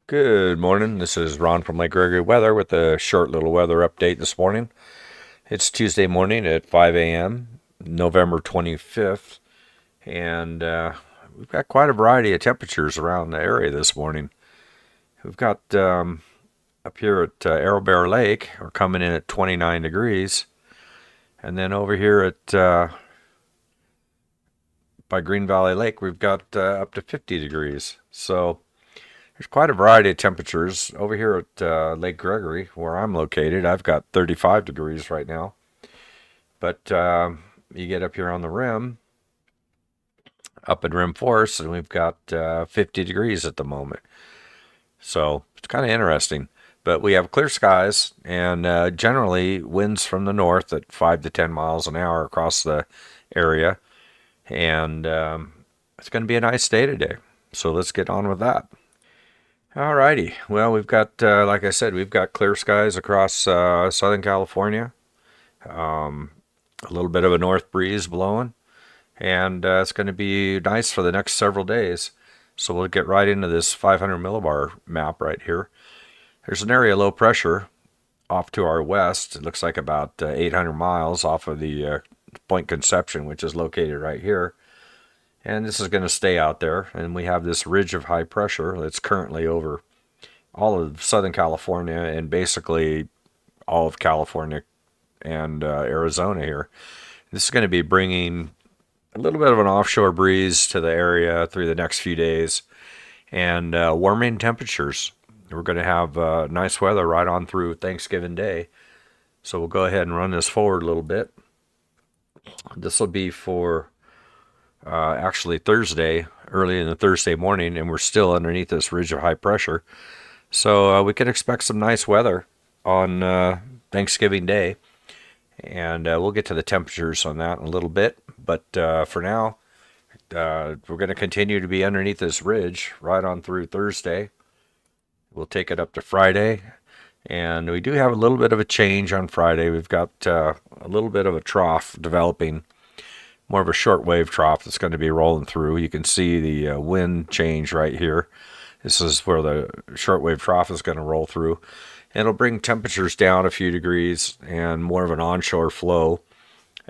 Good morning. This is Ron from Lake Gregory Weather with a short little weather update this morning. It's Tuesday morning at 5 a.m., November 25th, and we've got quite a variety of temperatures around the area this morning. We've got up here at Arrow Bear Lake, we're coming in at 29 degrees, and then over here at by Green Valley Lake, we've got up to 50 degrees. So there's quite a variety of temperatures. Over here at Lake Gregory, where I'm located, I've got 35 degrees right now. But you get up here on the rim, up at Rim Forest, and we've got 50 degrees at the moment. So it's kind of interesting. But we have clear skies and generally winds from the north at 5 to 10 miles an hour across the area. And it's going to be a nice day today. So let's get on with that. Alrighty. Well, we've got, like I said, we've got clear skies across Southern California. A little bit of a north breeze blowing, and it's going to be nice for the next several days. So we'll get right into this 500 millibar map right here. There's an area of low pressure off to our west. It looks like about 800 miles off of the Point Conception, which is located right here. And this is going to stay out there. And we have this ridge of high pressure that's currently over all of Southern California and basically all of California and Arizona here. This is going to be bringing a little bit of an offshore breeze to the area through the next few days and warming temperatures. We're going to have nice weather right on through Thanksgiving Day. So we'll go ahead and run this forward a little bit. This will be for actually Thursday, early in the Thursday morning, and we're still underneath this ridge of high pressure. So we can expect some nice weather on Thanksgiving Day. And we'll get to the temperatures on that in a little bit. But for now, we're going to continue to be underneath this ridge right on through Thursday. We'll take it up to Friday. And we do have a little bit of a change on Friday. We've got a little bit of a trough developing, more of a shortwave trough that's going to be rolling through. You can see the wind change right here. This is where the shortwave trough is going to roll through. And it'll bring temperatures down a few degrees and more of an onshore flow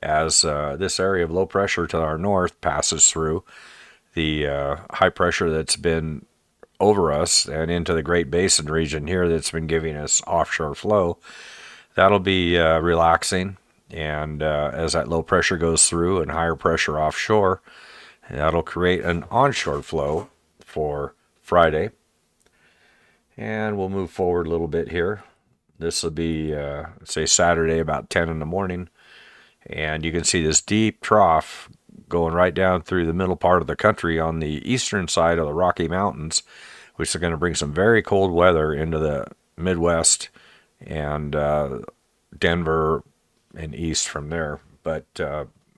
as this area of low pressure to our north passes through the high pressure that's been over us and into the Great Basin region here that's been giving us offshore flow. That'll be relaxing, and as that low pressure goes through and higher pressure offshore, that'll create an onshore flow for Friday. And we'll move forward a little bit here. This will be, say, Saturday about 10 in the morning. And you can see this deep trough going right down through the middle part of the country on the eastern side of the Rocky Mountains, which is going to bring some very cold weather into the Midwest and Denver and east from there. But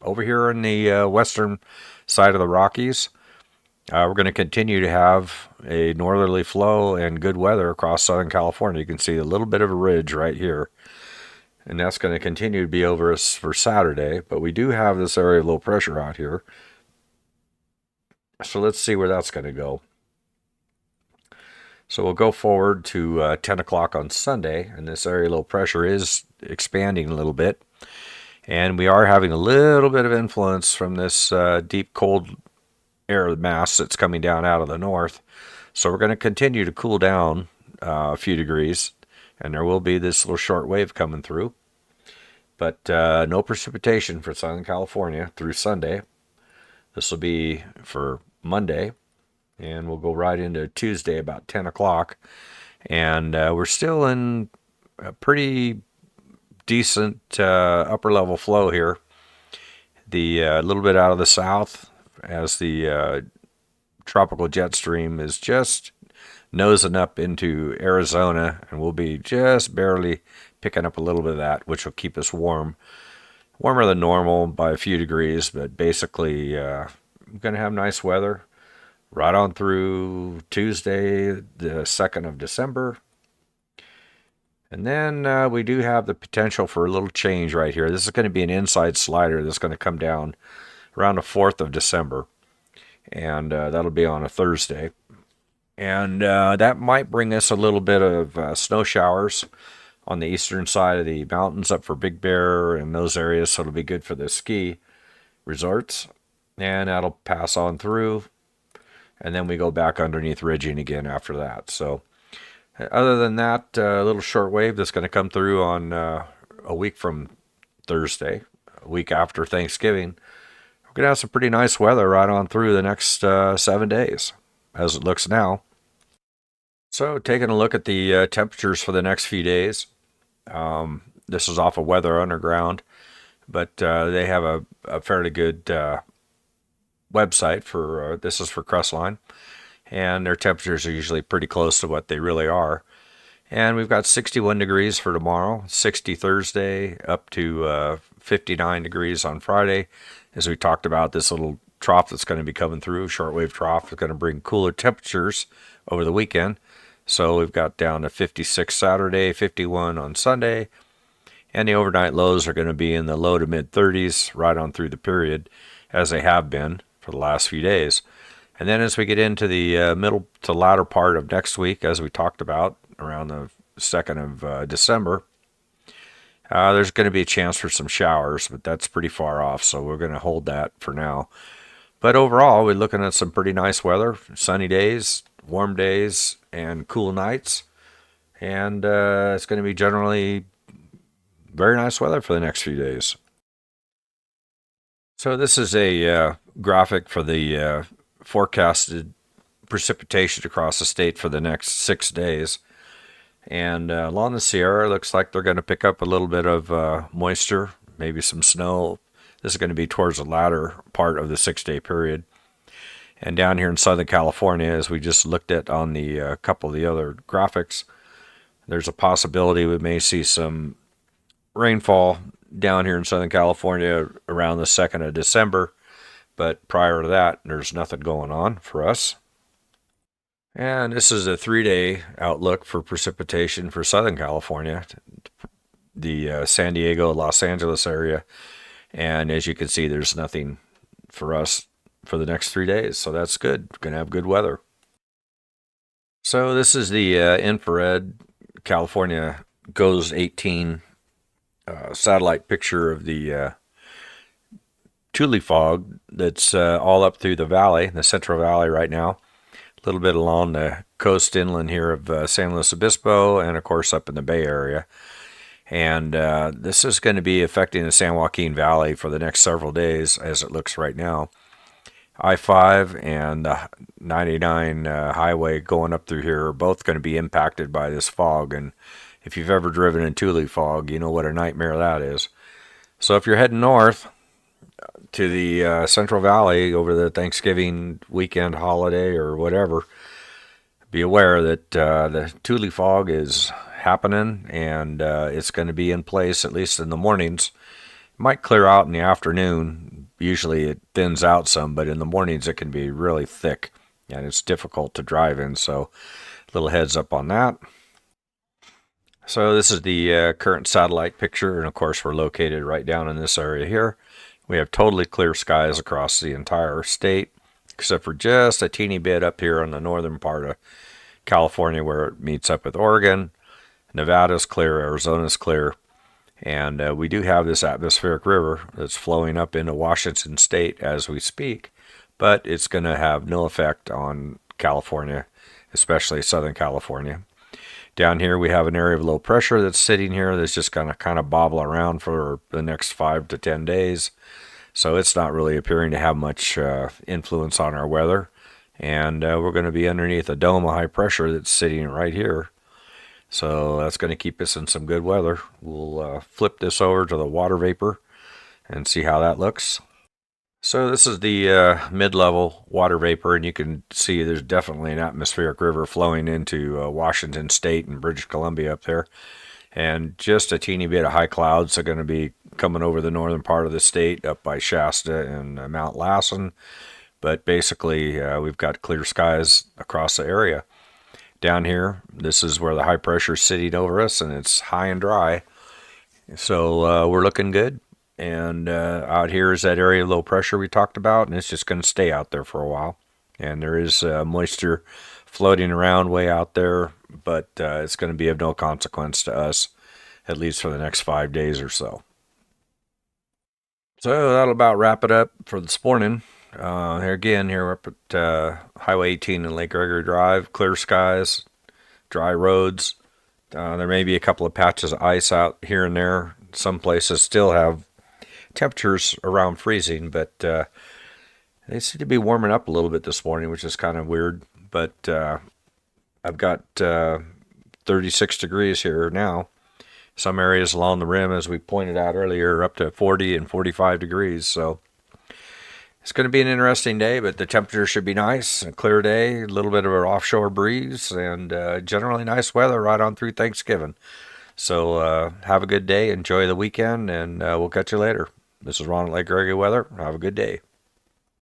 over here in the western side of the Rockies, we're going to continue to have a northerly flow and good weather across Southern California. You can see a little bit of a ridge right here. And that's going to continue to be over us for Saturday. But we do have this area of low pressure out here. So let's see where that's going to go. So we'll go forward to 10 o'clock on Sunday. And this area of low pressure is expanding a little bit. And we are having a little bit of influence from this deep cold air mass that's coming down out of the north. So we're going to continue to cool down a few degrees, and there will be this little short wave coming through. But no precipitation for Southern California through Sunday. This will be for Monday, and we'll go right into Tuesday about 10 o'clock. And we're still in a pretty decent upper level flow here. The little bit out of the south, as the tropical jet stream is just nosing up into Arizona, and we'll be just barely picking up a little bit of that, which will keep us warm. Warmer than normal by a few degrees, but basically we're going to have nice weather right on through Tuesday, the 2nd of December. And then we do have the potential for a little change right here. This is going to be an inside slider that's going to come down around the 4th of December, and that'll be on a Thursday. And that might bring us a little bit of snow showers on the eastern side of the mountains up for Big Bear and those areas. So it'll be good for the ski resorts. And that'll pass on through. And then we go back underneath ridging again after that. So other than that, a little short wave that's going to come through on a week from Thursday, a week after Thanksgiving. We're going to have some pretty nice weather right on through the next 7 days, as it looks now. So, taking a look at the temperatures for the next few days, this is off of Weather Underground, but they have a fairly good website for this is for Crestline, and their temperatures are usually pretty close to what they really are. And we've got 61 degrees for tomorrow, 60 Thursday, up to 59 degrees on Friday. As we talked about, this little trough that's going to be coming through, shortwave trough, is going to bring cooler temperatures over the weekend. So we've got down to 56 Saturday, 51 on Sunday, and the overnight lows are going to be in the low to mid 30s right on through the period, as they have been for the last few days. And then as we get into the middle to latter part of next week, as we talked about, around the 2nd of December, there's going to be a chance for some showers, but that's pretty far off, so we're going to hold that for now. But overall, we're looking at some pretty nice weather, sunny days, warm days, and cool nights. And it's going to be generally very nice weather for the next few days. So this is a graphic for the forecasted precipitation across the state for the next 6 days. And along the Sierra, it looks like they're going to pick up a little bit of moisture, maybe some snow. This is going to be towards the latter part of the 6 day period. And down here in Southern California, as we just looked at on the couple of the other graphics, there's a possibility we may see some rainfall down here in Southern California around the 2nd of December. But prior to that, there's nothing going on for us. And this is a 3 day outlook for precipitation for Southern California, the San Diego, Los Angeles area. And as you can see, there's nothing for us for the next 3 days. So that's good. We're going to have good weather. So this is the infrared California GOES 18 satellite picture of the Tule fog that's all up through the valley, the Central Valley right now. A little bit along the coast inland here of San Luis Obispo, and of course up in the Bay Area. And this is going to be affecting the San Joaquin Valley for the next several days, as it looks right now. I-5 and the 99 highway going up through here are both going to be impacted by this fog. And if you've ever driven in Tule fog, you know what a nightmare that is. So if you're heading north to the Central Valley over the Thanksgiving weekend holiday or whatever, be aware that the Tule fog is happening, and it's going to be in place at least in the mornings. It might clear out in the afternoon. Usually it thins out some, but in the mornings it can be really thick, and it's difficult to drive in, so little heads up on that. So this is the current satellite picture, and of course we're located right down in this area here. We have totally clear skies across the entire state, except for just a teeny bit up here on the northern part of California where it meets up with Oregon. Nevada's clear, Arizona's clear, and we do have this atmospheric river that's flowing up into Washington state as we speak, but it's going to have no effect on California, especially Southern California. Down here we have an area of low pressure that's sitting here that's just going to kind of bobble around for the next 5 to 10 days. So it's not really appearing to have much influence on our weather. And we're going to be underneath a dome of high pressure that's sitting right here. So that's going to keep us in some good weather. We'll flip this over to the water vapor and see how that looks. So this is the mid-level water vapor, and you can see there's definitely an atmospheric river flowing into Washington State and British Columbia up there. And just a teeny bit of high clouds are going to be coming over the northern part of the state up by Shasta and Mount Lassen. But basically, we've got clear skies across the area. Down here, this is where the high pressure is sitting over us, and it's high and dry. So we're looking good. And out here is that area of low pressure we talked about, and it's just going to stay out there for a while. And there is moisture floating around way out there, but it's going to be of no consequence to us, at least for the next 5 days or so. So that'll about wrap it up for this morning. Here we're up at Highway 18 and Lake Gregory Drive. Clear skies, dry roads. There may be a couple of patches of ice out here and there. Some places still have temperatures around freezing, but they seem to be warming up a little bit this morning, which is kind of weird. But I've got 36 degrees here now. Some areas along the rim, as we pointed out earlier, are up to 40 and 45 degrees. So it's going to be an interesting day, but the temperature should be nice. A clear day, a little bit of an offshore breeze, and generally nice weather right on through Thanksgiving. So have a good day. Enjoy the weekend, and we'll catch you later. This is Ron at Lake Gregory Weather. Have a good day.